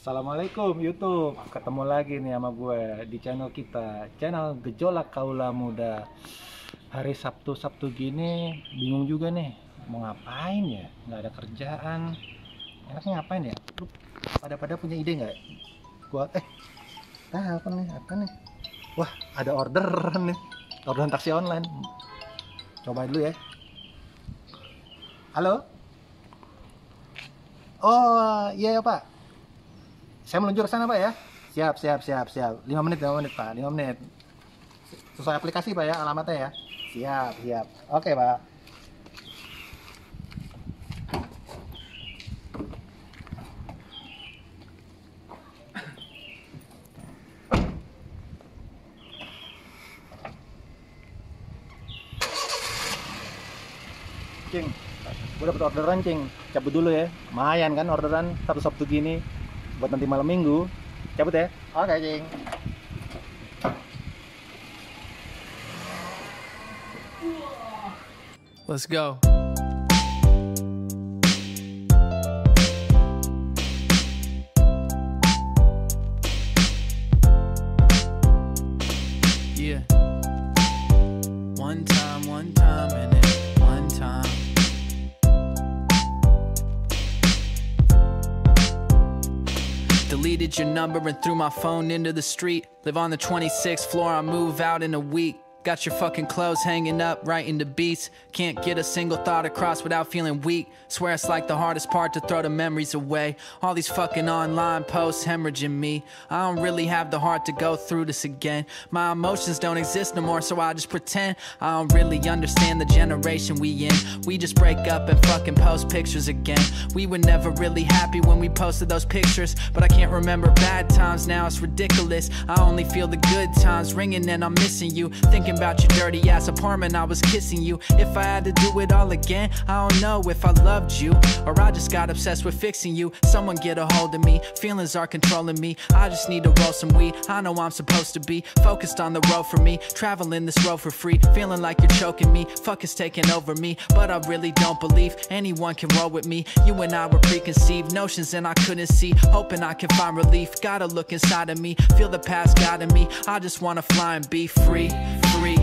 Assalamualaikum YouTube, ketemu lagi nih sama gue di channel kita, channel Gejolak Kaula Muda. Hari Sabtu gini bingung juga nih, mau ngapain ya, nggak ada kerjaan. Enaknya ngapain ya? Lu pada punya ide nggak? Gua apa nih? Wah, ada orderan nih, orderan taksi online. Coba dulu ya. Halo? Oh iya ya Pak, saya meluncur ke sana Pak ya. Siap. 5 menit Pak, 5 menit. Sesuai aplikasi Pak ya, alamatnya ya. Siap. Oke Pak. Cing, gue dapet orderan Cing. Cabut dulu ya. Lumayan kan orderan Sabtu gini buat nanti malam minggu. Cabut ya. Oke Cing. Let's go. Yeah. One time and then one time. Deleted your number and threw my phone into the street. Live on the 26th floor, I move out in a week. Got your fucking clothes hanging up, writing the beats. Can't get a single thought across without feeling weak. Swear it's like the hardest part to throw the memories away. All these fucking online posts hemorrhaging me. I don't really have the heart to go through this again. My emotions don't exist no more, so I just pretend. I don't really understand the generation we in. We just break up and fucking post pictures again. We were never really happy when we posted those pictures, but I can't remember bad times now, it's ridiculous. I only feel the good times ringing and I'm missing you. Thinking about your dirty ass apartment, I was kissing you. If I had to do it all again, I don't know if I loved you or I just got obsessed with fixing you. Someone get a hold of me, feelings are controlling me. I just need to roll some weed, I know I'm supposed to be focused on the road for me, traveling this road for free. Feeling like you're choking me, fuck is taking over me. But I really don't believe anyone can roll with me. You and I were preconceived notions and I couldn't see. Hoping I can find relief, gotta look inside of me. Feel the past guiding me, I just wanna fly and be free. Free.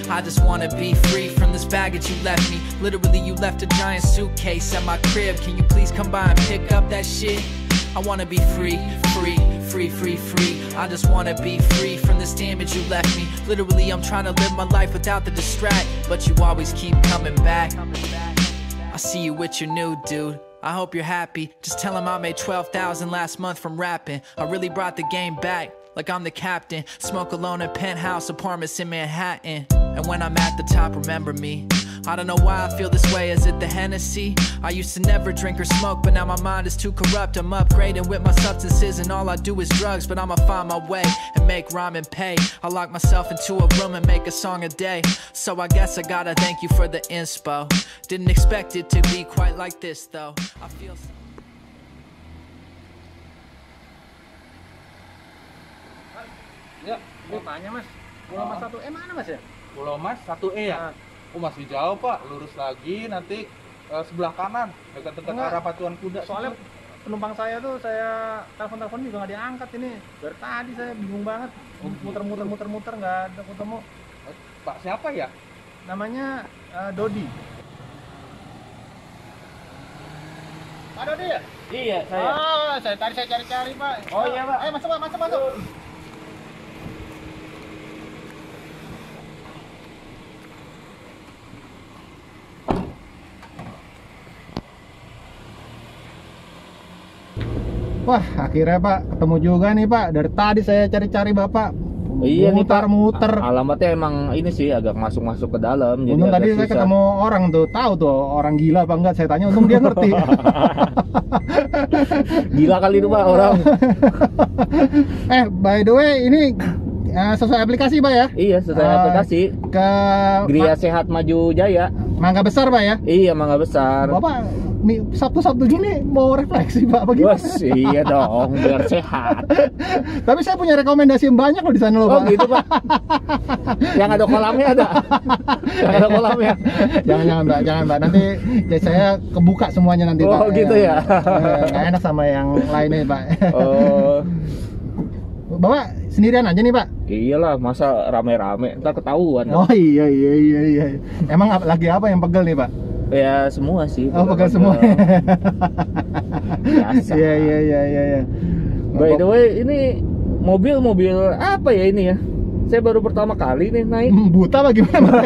I just wanna be free from this baggage you left me. Literally, you left a giant suitcase at my crib. Can you please come by and pick up that shit? I wanna be free. I just wanna be free from this damage you left me. Literally, I'm trying to live my life without the distract, but you always keep coming back. I see you with your new dude, I hope you're happy. Just tell him I made 12,000 last month from rapping. I really brought the game back, like I'm the captain. Smoke alone in penthouse apartments in Manhattan. And when I'm at the top, remember me. I don't know why I feel this way, is it the Hennessy? I used to never drink or smoke, but now my mind is too corrupt. I'm upgrading with my substances and all I do is drugs. But I'ma find my way and make rhyme and pay. I lock myself into a room and make a song a day. So I guess I gotta thank you for the inspo. Didn't expect it to be quite like this though. I feel so. Ya, mau tanya Mas. Pulau Mas 1E mana Mas ya? Pulau Mas 1E ya? Oh masih jauh Pak, lurus lagi nanti sebelah kanan dekat-dekat arah Pacuan Kuda. Soalnya penumpang saya tuh, saya telepon juga nggak diangkat ini. Dari tadi saya bingung banget. Muter-muter nggak ada ketemu. Pak siapa ya? Namanya Dodi. Pak Dodi ya? Iya saya. Oh, saya cari-cari Pak. Oh iya Pak. Ayo masuk. Wah, akhirnya Pak ketemu juga nih Pak. Dari tadi saya cari-cari Bapak. Iya nih Pak. Muter. Alamatnya emang ini sih agak masuk ke dalam. Jadi Untung agak tadi saya susah. ketemu orang tuh, tahu tuh orang gila apa enggak. Saya tanya, untung dia ngerti. Gila kali itu Pak orang. By the way, ini sesuai aplikasi Pak ya? Iya sesuai aplikasi. Ke Gria Sehat Maju Jaya. Mangga Besar Pak ya? Iya Mangga Besar. Bapak nih Sabtu-Sabtu gini mau refleksi Pak, bagaimana? Wah, iya dong, biar sehat. Tapi saya punya rekomendasi yang banyak loh di sana loh Oh Pak. gitu Pak. Yang ada kolamnya ada. Yang ada kolamnya. Jangan Mbak, nanti ya saya kebuka semuanya nanti Pak. Oh gitu ya. Nggak enak sama yang lainnya Pak. Oh. Bapak sendirian aja nih Pak? Iyalah, masa rame-rame ntar ketahuan. Oh iya. Emang lagi apa yang pegel nih Pak? Ya semua sih. Oh pegel semua. Biasa. Iya. By the way, ini mobil apa ya ini ya? Saya baru pertama kali nih naik. Buta apa gimana?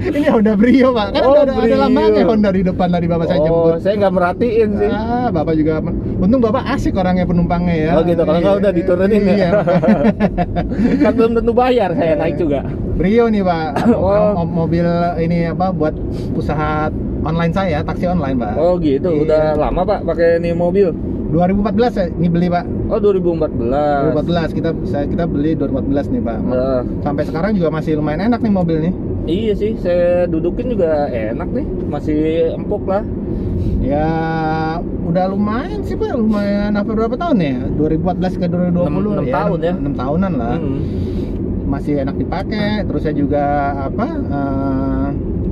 Ini Honda Brio Pak. Kan Oh, ada Brio. lambangnya Honda di depan tadi Bapak saya jemput. Saya nggak merhatiin sih. Bapak juga untung Bapak asik orangnya penumpangnya ya. Oh gitu, kalau nggak udah diturunin ya. Iya. Kan belum tentu bayar saya naik juga. Brio nih Pak. Oh. Mobil ini apa buat usaha online saya, taksi online Pak. Oh gitu, Iya. udah lama Pak pakai ini mobil. 2014 ya, ini beli Pak. Oh 2014. 2014 kita beli 2014 nih Pak. Nah, Sampai sekarang juga masih lumayan enak nih mobil nih. iya sih, saya dudukin juga enak nih, masih empuk lah. Ya udah lumayan sih Pak, lumayan apa berapa tahun ya? 2014 ke 2020 Enam tahun ya. 6 tahunan lah. Masih enak dipakai, terus saya juga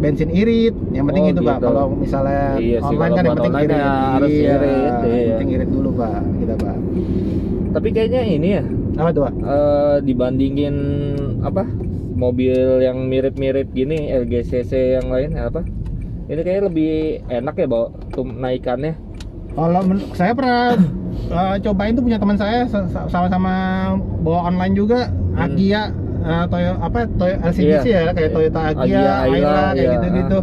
bensin irit. Yang penting Oh, itu Pak, gitu. kalau misalnya Iya sih, online kalau kan yang buat penting online irit. ya harus irit, iya. Yang penting irit dulu Pak, kita Pak. Tapi kayaknya ini ya, Apa tuh Pak? dibandingin apa mobil yang mirip-mirip gini LGCC yang lain apa? Ini kayaknya lebih enak ya bawa naikannya. Kalau saya pernah cobain tuh punya teman saya sama-sama bawa online juga Agia Toyota LCGC ya kayak Toyota Agia, Ayla kayak iya. gitu-gitu.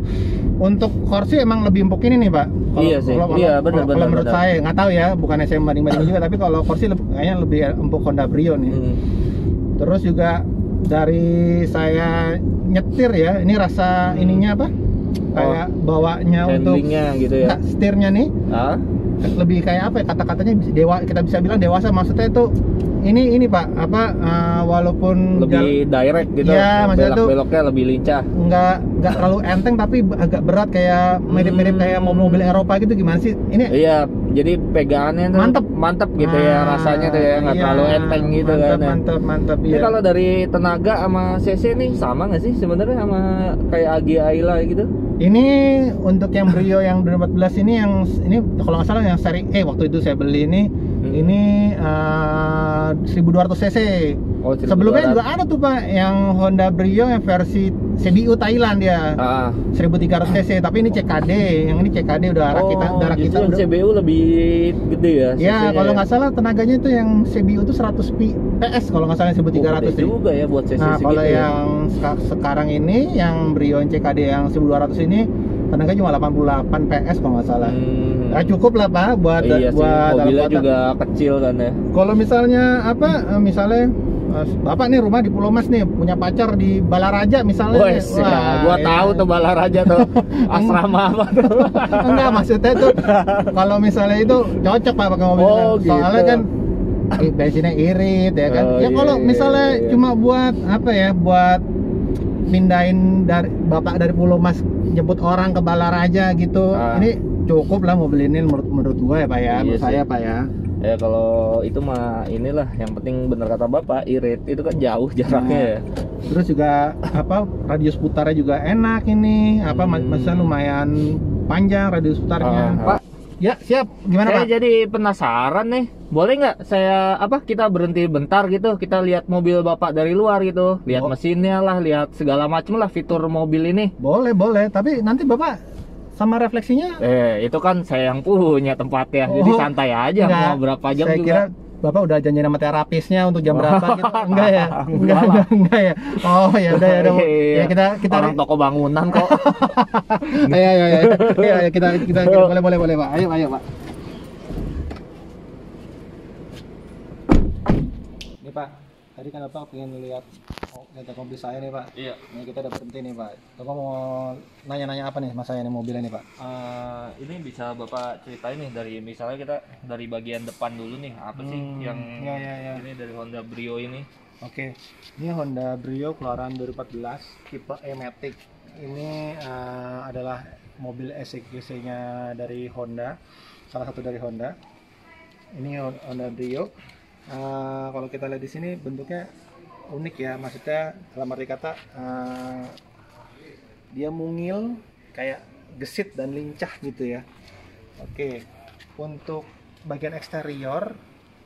Untuk Corsi emang lebih empuk ini nih Pak. Iya sih. Iya, benar. Kalau menurut saya nggak tahu ya, bukannya saya banding-banding juga, tapi kalau Corsi kayaknya lebih empuk Honda Brio nih. Terus juga dari saya nyetir ya, ini rasa ininya apa? Kayak bawanya untuk handlingnya gitu ya. setirnya nih Ah? lebih kayak apa ya, kata-katanya kita bisa bilang dewasa, maksudnya itu ini Pak apa walaupun Lebih direct gitu. Iya, maksudnya tuh beloknya lebih lincah. nggak terlalu enteng tapi agak berat kayak mirip-mirip kayak mobil Eropa gitu. Gimana sih ini? Iya, jadi pegangannya tuh mantep gitu ya rasanya tuh ya, nggak Iya, terlalu enteng gitu kan ya. mantep Ini iya. kalau dari tenaga sama CC nih sama nggak sih sebenarnya sama kayak Agia Ayla gitu? Ini untuk yang Brio yang 2014 ini kalau nggak salah yang seri E waktu itu saya beli ini 1200 cc. Oh, 1200. Sebelumnya juga ada tuh Pak yang Honda Brio yang versi CBU Thailand dia. 1300 cc, tapi ini CKD. Yang ini CKD udah arah kita yang udah. CBU lebih gede ya. Ya, CC-nya kalau ya? nggak salah tenaganya itu yang CBU itu 100 PS kalau nggak salah 1300 gede juga ya buat CC Nah, segitu kalau ya. yang sekarang ini yang Brio yang CKD yang 1200 ini tenaganya cuma 88 PS kalau nggak salah. Nah, cukup lah Pak buat Iya sih, buat dalam mobilnya kota. juga kecil kan ya. Kalau misalnya misalnya Bapak nih rumah di Pulau Mas nih, punya pacar di Balaraja misalnya. Wes, ya, gua iya. tahu tuh Balaraja tuh asrama apa tuh. Enggak, maksudnya tuh kalau misalnya itu cocok Pak pakai mobil kan. Soalnya gitu. kan bensinnya irit ya kan. Ya kalau misalnya cuma buat apa ya, buat pindahin Bapak dari Pulau Mas jemput orang ke Balaraja gitu. Ini cukup lah mobil ini menurut gua ya Pak ya, menurut saya Pak ya. Ya kalau itu mah inilah yang penting bener kata Bapak, irit itu kan jauh jaraknya ya. Terus juga apa radius putarnya juga enak ini, maksudnya lumayan panjang radius putarnya. Pak, ya siap. Gimana saya Pak? jadi penasaran nih. Boleh nggak saya kita berhenti bentar gitu, kita lihat mobil Bapak dari luar gitu, lihat mesinnya lah, lihat segala macam lah fitur mobil ini. Boleh, tapi nanti Bapak sama refleksinya Itu kan saya yang punya tempatnya, jadi santai aja. enggak. Mau berapa jam Saya juga. kira Bapak udah janji sama terapisnya untuk jam berapa gitu. Enggak ya? Enggak ya. Oh ya udah. Ya kita orang toko bangunan kok. Ayo kita boleh Pak. Ayo Pak. Ini Pak, tadi kan Bapak pengen lihat mobil saya nih Pak. Iya. Ini kita udah berhenti nih Pak. Bapak mau nanya-nanya apa nih mas saya nih mobilnya nih Pak? Ini bisa Bapak ceritain nih dari misalnya kita dari bagian depan dulu nih, apa sih yang ini dari Honda Brio ini? Oke, ini Honda Brio keluaran 2014 tipe E-Matic. Ini adalah mobil SCGC-nya dari Honda, salah satu dari Honda. Ini Honda Brio. Kalau kita lihat di sini bentuknya unik ya, maksudnya dalam arti kata dia mungil, kayak gesit dan lincah gitu ya. Oke, untuk bagian eksterior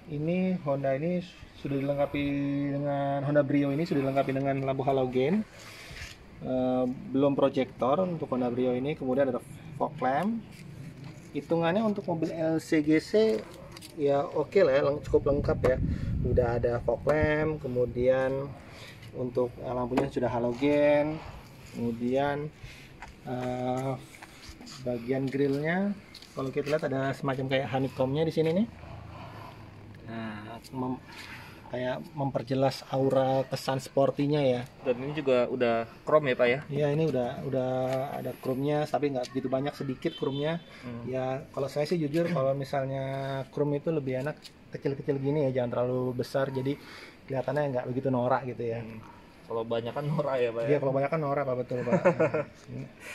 ini Honda ini sudah dilengkapi dengan Honda Brio ini sudah dilengkapi dengan lampu halogen. Belum proyektor untuk Honda Brio ini, kemudian ada fog lamp. Hitungannya untuk mobil LCGC ya oke lah ya, cukup lengkap ya. Udah ada fog lamp, kemudian untuk lampunya sudah halogen, kemudian bagian grillnya kalau kita lihat ada semacam kayak honeycombnya di sini nih. Nah, kayak memperjelas aura kesan sportinya ya. Dan ini juga udah chrome ya Pak ya? Iya, ini udah ada chrome-nya, tapi nggak begitu banyak, sedikit chrome-nya. Ya kalau saya sih jujur kalau misalnya chrome itu lebih enak kecil-kecil gini ya, jangan terlalu besar, jadi kelihatannya nggak begitu norak gitu ya. Kalau banyak kan norak ya Pak ya? Iya, kalau banyak kan norak Pak, betul Pak.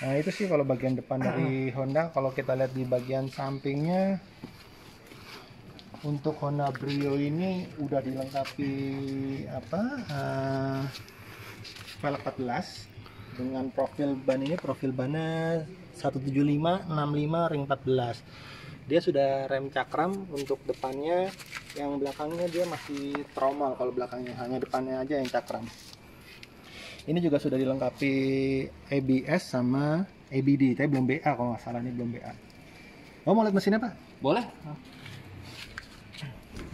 Nah itu sih kalau bagian depan dari Honda. Kalau kita lihat di bagian sampingnya, untuk Honda Brio ini udah dilengkapi velg 14 dengan profil ban ini, profil bannya 175 65 ring 14. Dia sudah rem cakram untuk depannya, yang belakangnya dia masih tromol, kalau belakangnya hanya depannya aja yang cakram. Ini juga sudah dilengkapi ABS sama ABD, tapi belum BA kalau nggak salah, ini belum BA. Oh, mau lihat mesinnya Pak? Boleh.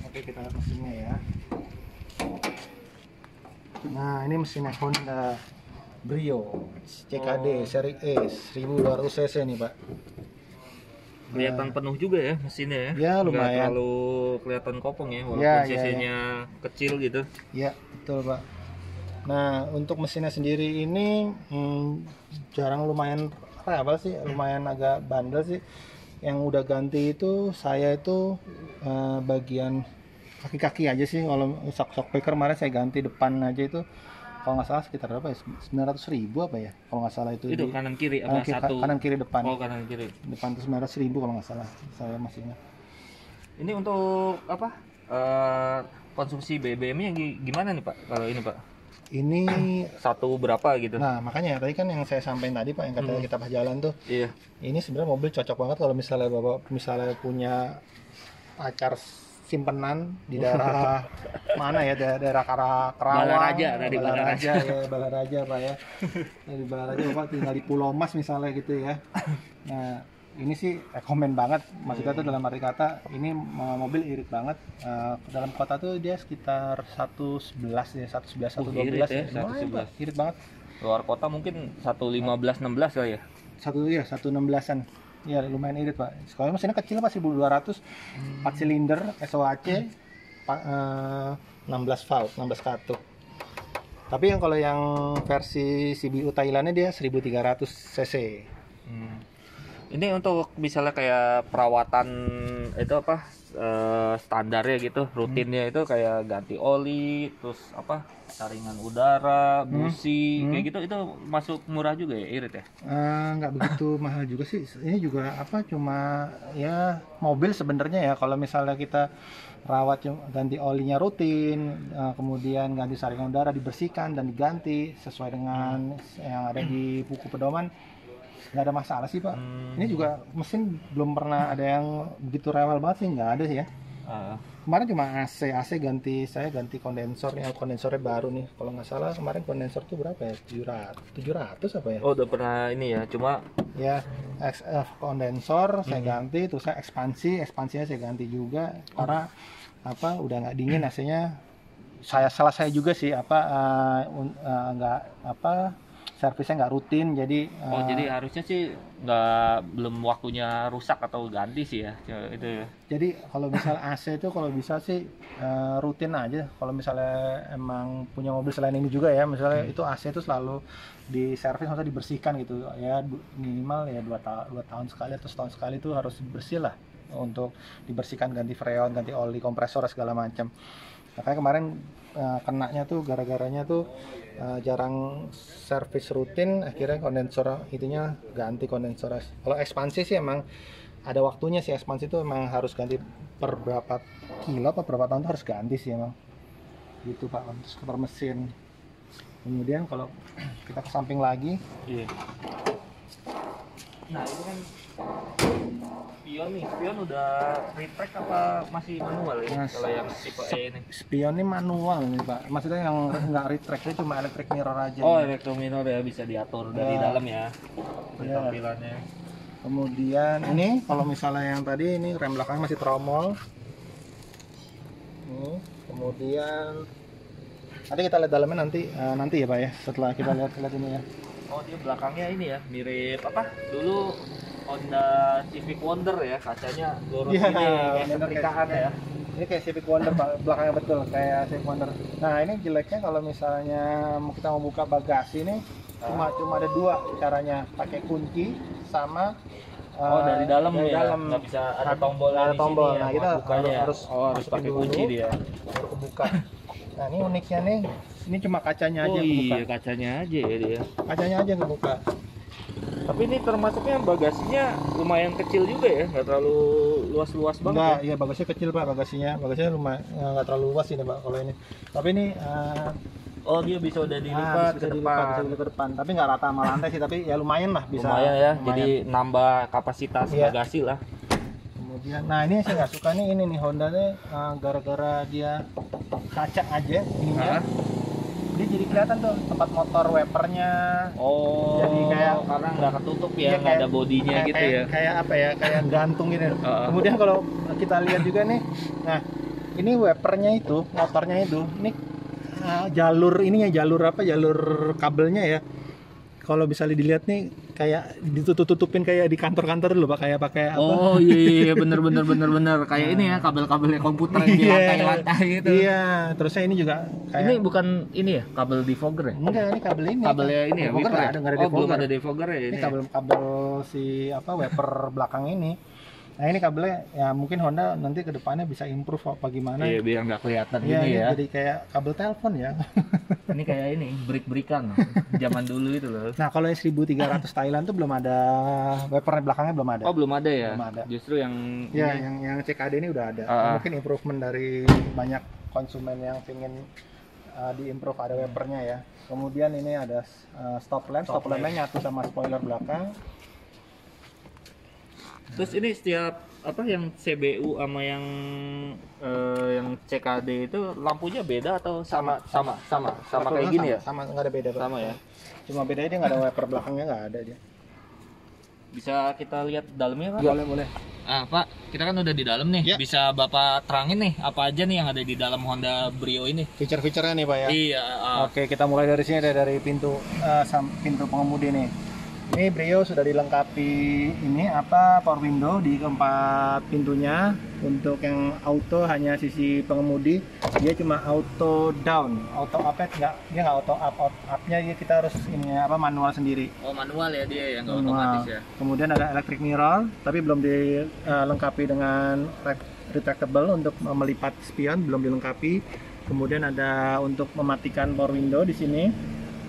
Oke, kita lihat mesinnya ya. Nah, ini mesinnya Honda Brio CKD seri E 1200 cc nih Pak. Kelihatan penuh juga ya mesinnya ya. Ya, lumayan. Nggak terlalu kelihatan kopong ya, walaupun Ya, cc-nya kecil gitu. Ya, betul Pak. Nah, untuk mesinnya sendiri ini jarang, lumayan apa sih, lumayan agak bandel sih. Yang udah ganti itu saya itu bagian kaki-kaki aja sih. Kalau shock breaker kemarin saya ganti depan aja itu, kalau nggak salah sekitar berapa ya, 900.000 apa ya kalau nggak salah itu Kanan kiri apa satu? kanan kiri depan. Oh, kanan kiri Depan itu 900.000 kalau nggak salah saya masihnya. ini untuk apa, konsumsi BBM-nya gimana nih Pak kalau ini Pak? Ini Satu berapa gitu? nah makanya tadi kan yang saya sampaikan tadi Pak, yang katanya kita pas jalan tuh, Iya. ini sebenarnya mobil cocok banget kalau misalnya Bapak misalnya punya pacar simpenan di daerah mana ya, daerah Karawang, Balaraja, tadi Balaraja ya, Balaraja Pak ya. Di Balaraja Bapak tinggal di Pulau Mas misalnya gitu ya. Nah, ini sih rekomen banget, maksudnya tuh dalam arti kata ini mobil irit banget. Dalam kota tuh dia sekitar 111 ya, 111 112 irit ya, ya. Lumayan, Pak, irit banget. Luar kota mungkin 115 16 kali ya. 116-an. Ya lumayan irit Pak. Sekarang mesinnya kecil Pak, 1200, 4 silinder SOHC, 16 valve, 16 katup. Tapi yang kalau yang versi CBU Thailandnya dia 1300 cc. Ini untuk misalnya kayak perawatan itu apa, standarnya gitu, rutinnya itu kayak ganti oli, terus apa, saringan udara, busi, kayak gitu, itu masuk murah juga ya, irit ya? Nggak begitu mahal juga sih. Ini juga apa, cuma ya mobil sebenarnya ya, kalau misalnya kita rawat ganti olinya rutin, kemudian ganti saringan udara, dibersihkan dan diganti sesuai dengan yang ada di buku pedoman, nggak ada masalah sih Pak. Ini juga mesin belum pernah ada yang begitu rewel banget sih, nggak ada sih ya. Kemarin cuma AC ganti, saya ganti kondensornya, kondensornya baru nih. Kalau nggak salah kemarin kondensor tuh berapa ya? 700 apa ya? Oh, udah pernah ini ya, cuma ya kondensor saya ganti, terus saya ekspansinya saya ganti juga karena apa, udah nggak dingin AC-nya. Salah saya juga sih apa, nggak apa, servisnya nggak rutin, jadi jadi harusnya sih belum waktunya rusak atau ganti sih ya itu ya. Jadi kalau misal AC itu kalau bisa sih rutin aja. Kalau misalnya emang punya mobil selain ini juga ya, misalnya itu AC itu selalu di servis, maksudnya dibersihkan gitu ya, minimal ya 2 tahun sekali atau setahun sekali itu harus bersih lah, untuk dibersihkan, ganti freon, ganti oli kompresor segala macam. Makanya kemarin kenanya tuh gara-garanya tuh jarang servis rutin, akhirnya kondensor itunya ganti kondensor. Kalau ekspansi sih emang ada waktunya sih, ekspansi itu emang harus ganti per berapa kilo apa berapa tahun tuh harus ganti sih emang gitu Pak, untuk skuter mesin. Kemudian kalau kita ke samping lagi, Iya. Nah ini kan spion nih, spion udah retract apa masih manual ya? Nah, Kalau yang tipe E ini. spion ini manual nih Pak, maksudnya yang nggak retract, dia cuma electric mirror aja. Oh, elektrominor ya, bisa diatur dari Ya. dalam ya. Ya. Tampilannya. Kemudian ini kalau misalnya yang tadi ini rem belakang masih tromol. Kemudian nanti kita lihat dalamnya nanti ya Pak ya, setelah kita lihat ini ya. Oh, dia belakangnya ini ya, mirip apa? Dulu Honda Civic Wonder ya, kacanya lurus Iya, ini kayak bener, setrikaan kayak- ya. Ini kayak Civic Wonder Pak, belakangnya betul kayak Civic Wonder. Nah ini jeleknya kalau misalnya kita mau buka bagasi ini cuma ada dua caranya, pakai kunci sama Oh, dari dalam dari ya. dalam. Nggak bisa ada tombol Nggak ada di tombol. sini Nah, ya, kita buat bukanya. harus harus masukin pakai dulu. kunci dia. baru kebuka. Nah ini uniknya nih, ini cuma kacanya aja Oh yang kebuka. iya, kacanya aja ya dia. Kacanya aja yang kebuka. Tapi ini termasuknya bagasinya lumayan kecil juga ya, nggak terlalu luas-luas banget. Enggak, Ya? iya bagasinya kecil Pak, bagasinya lumayan nggak terlalu luas ini Pak kalau ini. Tapi ini Oh, dia bisa udah dilipat bisa ke dilipat, depan. bisa dilipat ke depan. Tapi nggak rata sama lantai sih, tapi ya lumayan lah bisa. Lumayan ya, lumayan. jadi nambah kapasitas Iya. bagasi lah. Kemudian, nah ini saya nggak suka nih ini nih Honda nih gara-gara dia kaca aja ininya, Hah? dia jadi kelihatan tuh tempat motor wipernya. Oh, Jadi kayak- karena nggak ketutup ya, Iya, nggak kayak- ada bodinya kayak- gitu kayak, ya. Kayak apa ya? Kayak gantung gitu. Heeh. Kemudian kalau kita lihat juga nih, nah ini wipernya itu, motornya itu, ini jalur ininya jalur apa? Jalur kabelnya ya. Kalau bisa dilihat nih kayak ditutup-tutupin kayak di kantor-kantor dulu Pak, kayak pakai apa? Oh iya bener kayak ini ya kabel-kabelnya komputer yang di Iya. lantai-lantai gitu. Iya, terusnya ini juga kayak Ini bukan ini ya kabel defogger ya? enggak, ini kabel ini. Kabelnya ini ya, Defogger wiper nggak ya? nggak ada Oh belum defogger. ada defogger ya Ini ini. kabel si apa wiper belakang ini. Nah ini kabelnya ya mungkin Honda nanti ke depannya bisa improve apa gimana. Iya biar nggak kelihatan Iya, gini ini ya. jadi kayak kabel telepon ya. Ini kayak ini break-breakan zaman dulu itu loh. Nah kalau yang 1300 Thailand tuh belum ada wiper belakangnya belum ada. Oh belum ada ya? Belum ada. Justru yang Ya ini. yang CKD ini udah ada. Mungkin improvement dari banyak konsumen yang ingin diimprove ada wipernya ya. Kemudian ini ada stop lampnya nyatu sama spoiler belakang. Terus ini setiap apa yang CBU sama yang CKD itu lampunya beda atau sama kayak gini ya? Sama nggak ada beda Pak. Sama ya. Cuma bedanya dia nggak ada wiper belakangnya, nggak ada dia. Bisa kita lihat dalamnya Pak? Boleh. Ah Pak, kita kan udah di dalam nih. Ya. Bisa Bapak terangin nih apa aja nih yang ada di dalam Honda Brio ini? Feature-featurenya nih Pak ya. Iya. Oke, kita mulai dari sini dari pintu pintu pengemudi nih. Ini Brio sudah dilengkapi ini apa power window di keempat pintunya. Untuk yang auto hanya sisi pengemudi, dia cuma auto down, auto up dia nggak auto up, upnya dia kita harus ini apa manual sendiri. Oh manual ya dia ya, nggak Manual. otomatis ya. Kemudian ada electric mirror, tapi belum dilengkapi dengan retractable untuk melipat spion, belum dilengkapi. Kemudian ada untuk mematikan power window di sini.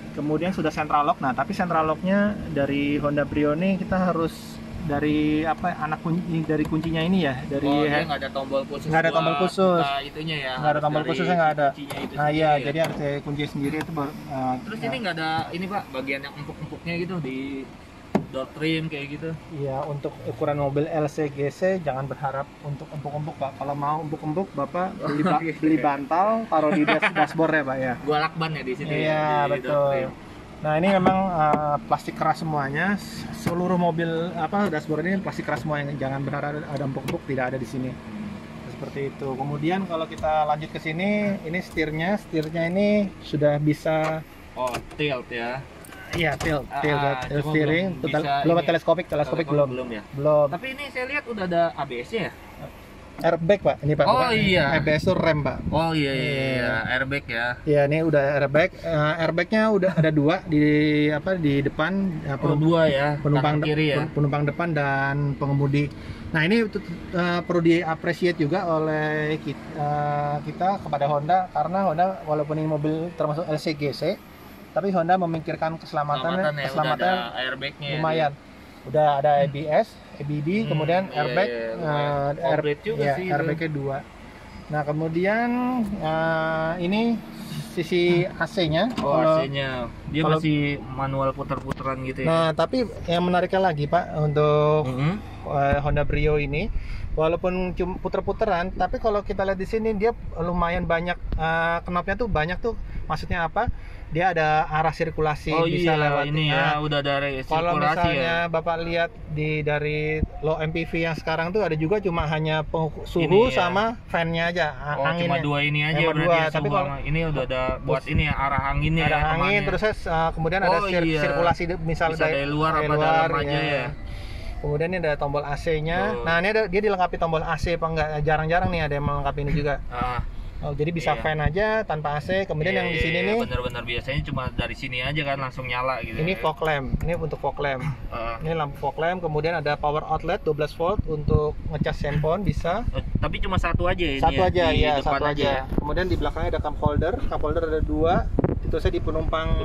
Kemudian sudah central lock. Nah, tapi central locknya dari Honda Brio ini kita harus dari apa anak kunci dari kuncinya ini ya, dari Oh dia nggak ada tombol khusus. Nggak ada tombol buat khusus. buka itunya ya. nggak ada harus tombol dari khususnya nggak ada. kuncinya itu Nah sendiri iya, ya. jadi harus dari kunci sendiri itu baru. Terus ini nggak ada ini Pak, bagian yang empuk-empuknya gitu di door trim kayak gitu. Iya, untuk ukuran mobil LCGC jangan berharap untuk empuk-empuk Pak. Kalau mau empuk-empuk Bapak beli bantal, taruh di dashboard ya Pak ya. Gua lakban ya di sini. Iya, di door betul. trim. Nah ini memang plastik keras semuanya. Seluruh mobil apa dashboard ini plastik keras semua, yang jangan berharap ada empuk-empuk, tidak ada di sini. Seperti itu. Kemudian kalau kita lanjut ke sini, ini setirnya ini sudah bisa Oh tilt ya. iya tilt cuma steering, belum bisa belum ini. teleskopik Telepon belum. belum ya. Belum. Tapi ini saya lihat udah ada ABS-nya ya. airbag Pak, ini Pak. Oh, bukan iya. ABS itu rem Pak. Oh iya, airbag ya. Ya ini udah airbag. Airbagnya udah ada 2 di depan. Dua ya. Penumpang kanan kiri ya. penumpang depan dan pengemudi. Nah ini perlu diapresiasi juga oleh kita kepada Honda, karena Honda walaupun ini mobil termasuk LCGC, tapi Honda memikirkan keselamatan udah ada airbagnya. lumayan. Udah ada ABS, ABD, kemudian airbag, Complete juga sih itu. airbagnya 2. Nah kemudian ini sisi AC-nya. Oh, AC-nya. Dia masih manual puter-puteran gitu ya. Nah, tapi yang menariknya lagi Pak untuk Honda Brio ini, walaupun cuma puter-puteran, tapi kalau kita lihat di sini dia lumayan banyak knopnya tuh banyak tuh. Maksudnya apa? Dia ada arah sirkulasi, bisa lewat ini ya, udah ada sirkulasi. Kalau misalnya ya. Bapak lihat dari low MPV yang sekarang tuh ada juga cuma hanya suhu Ini, ya. sama fan-nya aja, Cuma anginnya. 2 ini aja Cuma berarti 2, ya, tapi kalau ini udah ada buat ini ya, arah anginnya ada ya, angin, temannya. terus kemudian ada sirkulasi Bisa dari luar apa dalam aja ya. Kemudian ini ada tombol AC-nya. Nah, ini dia dilengkapi tombol AC apa enggak? Jarang-jarang nih ada yang melengkapi ini juga. Oh, jadi bisa fan aja tanpa AC. Kemudian yang di sini nih bener-bener biasanya cuma dari sini aja kan langsung nyala gitu. ini fog lamp. Ini untuk fog lamp. Ini lampu fog lamp. Kemudian ada power outlet 12 volt untuk ngecas handphone bisa. Tapi cuma satu aja ini. Satu aja di ya, depan satu aja. Kemudian di belakangnya ada cup holder. Cup holder ada 2. Itu saya di penumpang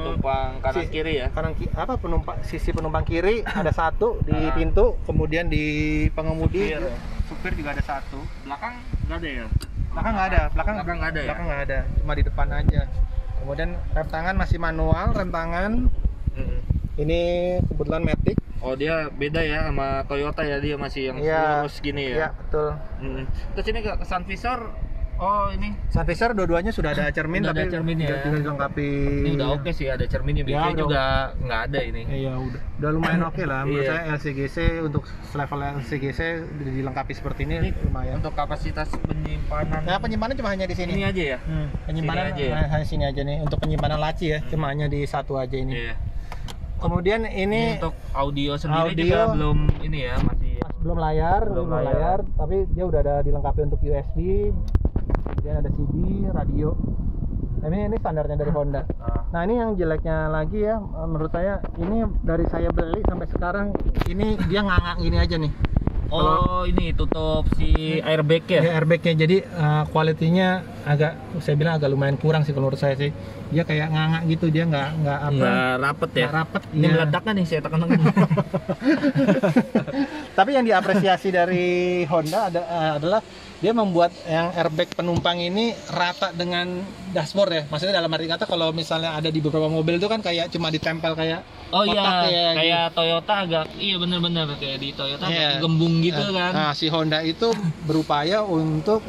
kanan kiri ya. Sisi penumpang kiri ada 1 di pintu. Kemudian di pengemudi supir juga ada 1. Belakang nggak ada ya? Belakang nggak ada, belakang nggak ada ya? Belakang nggak ada, cuma di depan aja. Kemudian rem tangan masih manual, rem tangan. Ini kebetulan Matic. Oh, dia beda ya sama Toyota ya, dia masih yang lurus gini ya. Iya, betul. Terus ini ke sun visor. Oh, ini Sun visor dua-duanya sudah ada cermin, udah tapi ada cermin ya. tinggal dilengkapi. Ini udah oke sih, ada cerminnya. Biasanya juga nggak ada ini. Iya, udah lumayan oke lah. Menurut saya LCGC untuk level LCGC dilengkapi seperti ini lumayan. Untuk kapasitas penyimpanan. Nah, penyimpanan cuma hanya di sini. Ini aja ya. Penyimpanan sini aja ya? hanya sini aja nih. Untuk penyimpanan laci ya, cuma hanya di satu aja ini. Iya. Kemudian Ini untuk audio sendiri juga belum ini ya, masih belum layar, tapi dia udah ada dilengkapi untuk USB. Kemudian ada CD, radio. Ini standarnya dari Honda. Nah, ini yang jeleknya lagi ya, menurut saya ini dari saya beli sampai sekarang ini dia nganga gini aja nih. Ini tutup si airbag ya? Ya, airbagnya, jadi kualitinya saya bilang agak lumayan kurang sih kalau menurut saya sih. Dia kayak nganga gitu, dia nggak rapet ya? Nggak rapet. Ini ya. meledaknya nih, saya tekan. Tapi yang diapresiasi dari Honda adalah dia membuat yang airbag penumpang ini rata dengan dashboard ya. Maksudnya dalam arti kata kalau misalnya ada di beberapa mobil itu kan kayak cuma ditempel kayak kotak ya, kayak gitu. Toyota agak bener-bener kayak di Toyota agak gembung gitu kan. Nah, si Honda itu berupaya untuk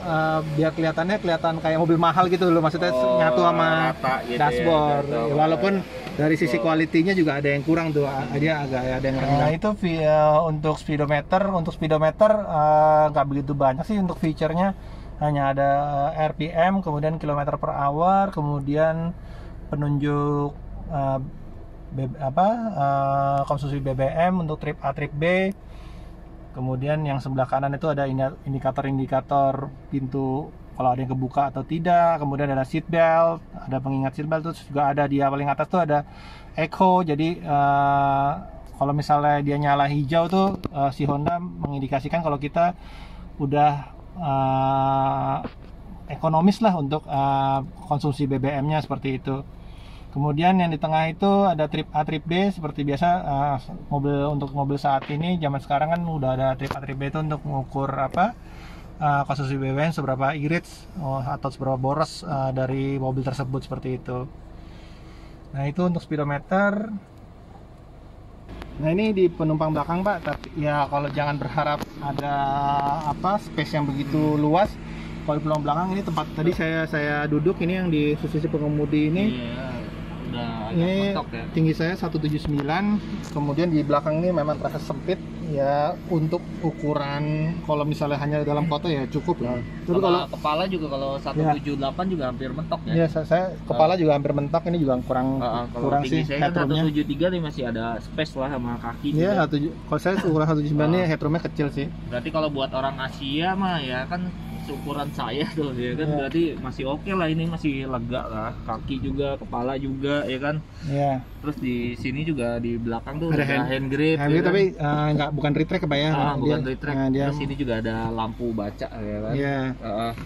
biar kelihatan kayak mobil mahal gitu loh. Maksudnya nyatu sama gitu dashboard. ya, Walaupun dari sisi kualitinya juga ada yang kurang tuh, dia agak ada yang rendah. Nah, itu untuk speedometer nggak begitu banyak sih untuk feature-nya. Hanya ada RPM, kemudian kilometer per hour, kemudian penunjuk konsumsi BBM untuk trip A, trip B. Kemudian yang sebelah kanan itu ada indikator pintu kalau ada yang kebuka atau tidak. Kemudian ada seat belt, ada pengingat seat belt. Terus juga ada di paling atas tuh ada echo. Jadi kalau misalnya dia nyala hijau tuh si Honda mengindikasikan kalau kita udah ekonomis lah untuk konsumsi BBM-nya, seperti itu. Kemudian yang di tengah itu ada trip A, trip B seperti biasa. Untuk mobil saat ini zaman sekarang kan udah ada trip A, trip B itu untuk mengukur konsumsi BBM seberapa irit atau seberapa boros dari mobil tersebut, seperti itu. Nah, itu untuk speedometer. Nah, ini di penumpang belakang Pak, tapi ya kalau jangan berharap ada space yang begitu luas. Kalau di penumpang belakang ini tempat tadi saya duduk, ini yang di sisi pengemudi ini. Udah Ini mentok ya. tinggi saya 179, kemudian di belakang ini memang terasa sempit. ya untuk ukuran kalau misalnya hanya dalam kota ya cukup lah. Tapi kalau kepala juga kalau 178 juga hampir mentok ya. ya saya kepala juga hampir mentok, ini juga kurang Kalau kurang tinggi sih saya kan headroomnya. 173 nih masih ada space lah sama kaki Iya, juga. kalau saya ukuran 179 ini headroomnya kecil sih. Berarti kalau buat orang Asia mah ya kan ukuran saya tuh ya kan, Iya. berarti masih oke lah, ini masih lega lah, kaki juga, kepala juga ya kan. Iya. Terus di sini juga di belakang tuh Ada ada hand grip, Hand ya grip, kan? tapi bukan retract apa ya? Bukan retract. Dia, Terus ini juga ada lampu baca ya kan. Iya.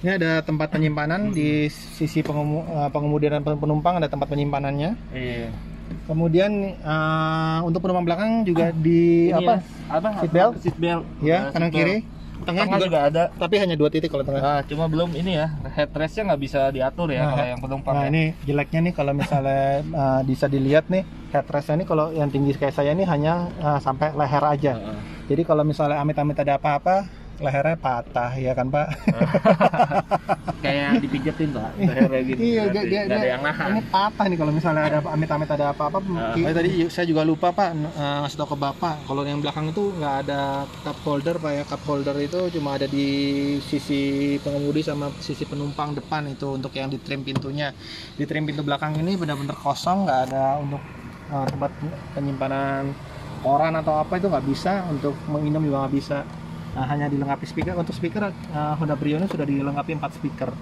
Ini ada tempat penyimpanan di sisi pengemudi dan penumpang, ada tempat penyimpanannya. Iya. Kemudian untuk penumpang belakang juga di Ini apa? Seat belt. Ya, kanan kiri. Tengah juga ada. Tapi hanya 2 titik kalau tengah. Cuma belum ini ya, headrestnya nggak bisa diatur ya kalau yang penumpang. Nah, ya. ini jeleknya nih kalau misalnya bisa dilihat nih headrestnya nih, kalau yang tinggi kayak saya nih hanya sampai leher aja. Jadi kalau misalnya amit-amit ada apa-apa, lehernya patah ya kan Pak? Kayak dipijetin Pak, lehernya gitu. Iya, Nggak ada yang nahan. ini patah nih kalau misalnya ada amit-amit ada apa-apa. Tadi saya juga lupa Pak ngasih tahu ke Bapak, kalau yang belakang itu nggak ada cup holder Pak ya. Cup holder itu cuma ada di sisi pengemudi sama sisi penumpang depan, itu untuk yang di trim pintunya. Di trim pintu belakang ini benar-benar kosong, nggak ada untuk tempat penyimpanan koran atau apa, itu nggak bisa, untuk menginap juga nggak bisa. Hanya dilengkapi speaker. Untuk speaker Honda Brio ini sudah dilengkapi 4 speaker.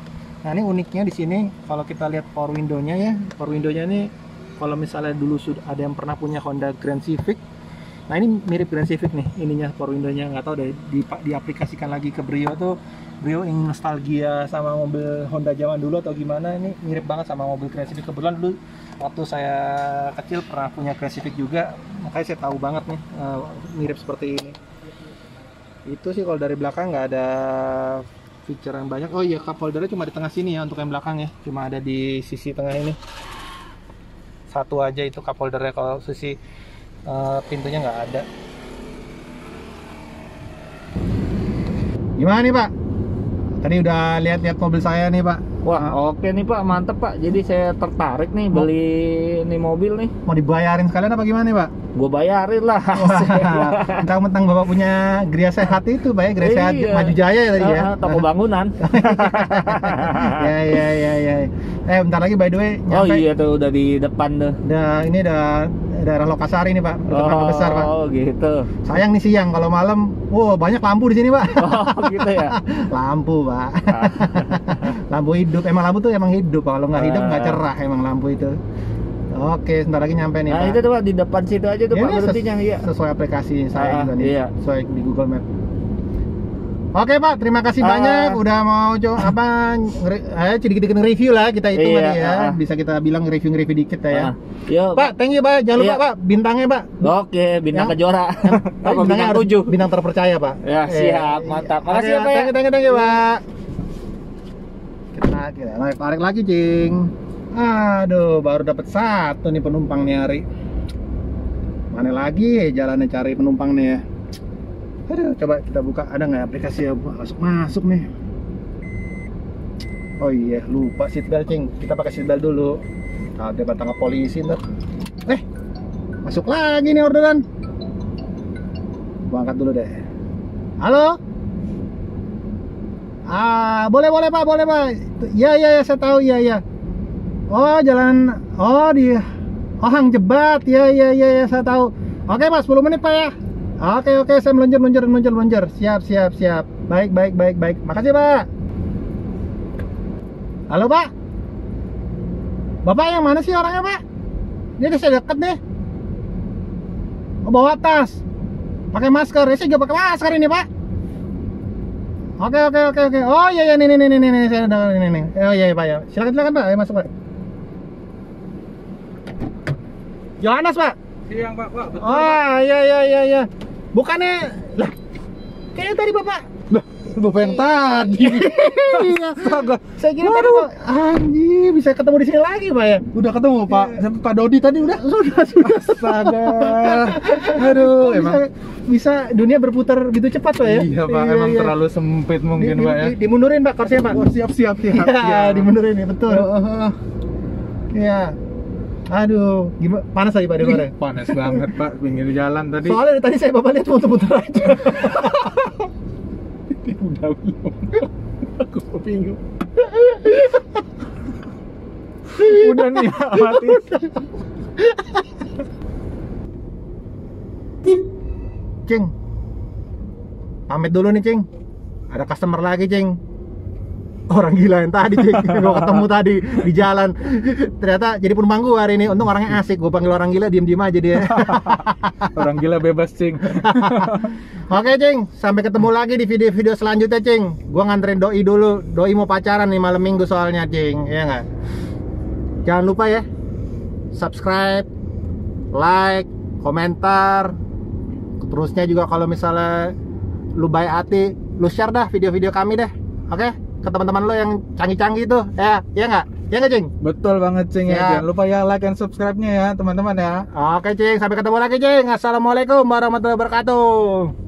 Nah, ini uniknya di sini kalau kita lihat power window-nya ya. Power window-nya ini kalau misalnya dulu sudah ada yang pernah punya Honda Grand Civic. Nah, ini mirip Grand Civic nih ininya, power window-nya. Nggak tahu deh diaplikasikan lagi ke Brio tuh. Brio yang nostalgia sama mobil Honda zaman dulu atau gimana, ini mirip banget sama mobil Grand Civic. Kebetulan dulu waktu saya kecil pernah punya Grand Civic juga, makanya saya tahu banget nih mirip seperti ini. Itu sih kalau dari belakang nggak ada feature yang banyak. Oh iya, cup holdernya cuma di tengah sini ya untuk yang belakang ya, cuma ada di sisi tengah ini. Satu aja itu cup holdernya, kalau sisi pintunya nggak ada. Gimana nih Pak? Tadi udah lihat-lihat mobil saya nih Pak. Wah, oke nih Pak, mantep Pak. Jadi saya tertarik nih beli nih mobil nih. Mau dibayarin sekalian apa gimana nih Pak? Gue bayarin lah. Mentang-mentang Bapak punya Gria Sehat itu Pak ya, Gria Sehat Maju Jaya ya tadi ya. Toko bangunan. Ya. Bentar lagi by the way nyampe. Oh iya tuh udah di depan tuh. Ini daerah Lokasari nih Pak, Kota Besar Pak. Oh gitu. Sayang nih siang, kalau malam, banyak lampu di sini Pak. Oh gitu ya. Lampu Pak. Lampu hidup, emang lampu tuh emang hidup Pak. Kalau nggak hidup nggak cerah emang lampu itu. Oke, sebentar lagi nyampe nih Pak. Nah itu tuh Pak, di depan situ aja tuh Pak berhentinya. Iya. Sesuai aplikasi saya juga nih, iya. sesuai di Google Map. Oke Pak, terima kasih banyak udah mau sedikit review lah kita itu tadi ya. Bisa kita bilang review dikit ya. Yo, Pak, thank you Pak. Jangan lupa Pak, bintangnya Pak. Oke, bintang Kejora. Apa bintangnya 7? Bintang terpercaya Pak. Ya, siap, mantap. Makasih ya Pak. Thank you Pak. Kita tarik lagi, Cing. Aduh, baru dapat 1 nih penumpang nih hari. Mana lagi jalannya cari penumpang nih ya. Aduh, coba kita buka, ada nggak aplikasi ya masuk nih. Oh iya, lupa seatbelt Cing. Kita pakai seatbelt dulu. Ada batang polisi ntar. Masuk lagi nih orderan. Gua angkat dulu deh. Halo? Boleh Pak, boleh Pak. Ya, saya tahu, ya. Oh, jalan, Hang Jebat. Ya, saya tahu. Oke Pak, 10 menit Pak ya. Oke, saya meluncur. Siap. Baik. Makasih Pak. Halo Pak. Bapak yang mana sih orangnya Pak? Dia udah saya deket nih. Bawa tas. Pakai masker. Saya juga pakai masker ini Pak. Oke. Oh iya, nih, saya udah ini. Oh iya Pak ya. Silakan Pak, ayo masuk Pak. Yohanes Pak. Siang Pak, betul. Oh iya. Bukannya lah. Kayaknya tadi Bapak. Lah, Bapak yang tadi. Iya. Saya kira tadi Pak. Anjir, bisa ketemu di sini lagi Pak ya? Udah ketemu Pak. Pak Dodi tadi udah. Sudah. Astaga. Aduh, emang bisa dunia berputar gitu cepat Pak ya? Iya Pak, emang terlalu sempit mungkin Pak ya. Dimundurin Pak kursinya Pak. Siap. Iya, dimundurin ya, betul. Iya. Aduh, gimana? Panas tadi Pak Demar? Panas banget Pak, pinggir jalan tadi. Soalnya dari tadi saya Bapak lihat muter-muter aja. Udah belum. Aku bingung. Udah nih mati. Cing, pamit dulu nih Cing. Ada customer lagi Cing. Orang gila yang tadi Cing, gue ketemu tadi di jalan. Ternyata jadi penumpang gue hari ini. Untung orangnya asik, gue panggil orang gila diem-diem aja dia. Orang gila bebas, Cing. Oke Cing, sampai ketemu lagi di video-video selanjutnya Cing. Gue nganterin Doi dulu. Doi mau pacaran nih malam minggu soalnya Cing, ya nggak? Jangan lupa ya, subscribe, like, komentar. Terusnya juga kalau misalnya lu baik hati, lu share dah video-video kami deh. Oke? Ke teman-teman lo yang canggih-canggih itu, ya nggak? Ya nggak Cing? Betul banget Cing ya. Ya. Jangan lupa ya like and subscribe-nya ya teman-teman ya. Oke Cing, sampai ketemu lagi Cing. Assalamualaikum warahmatullahi wabarakatuh.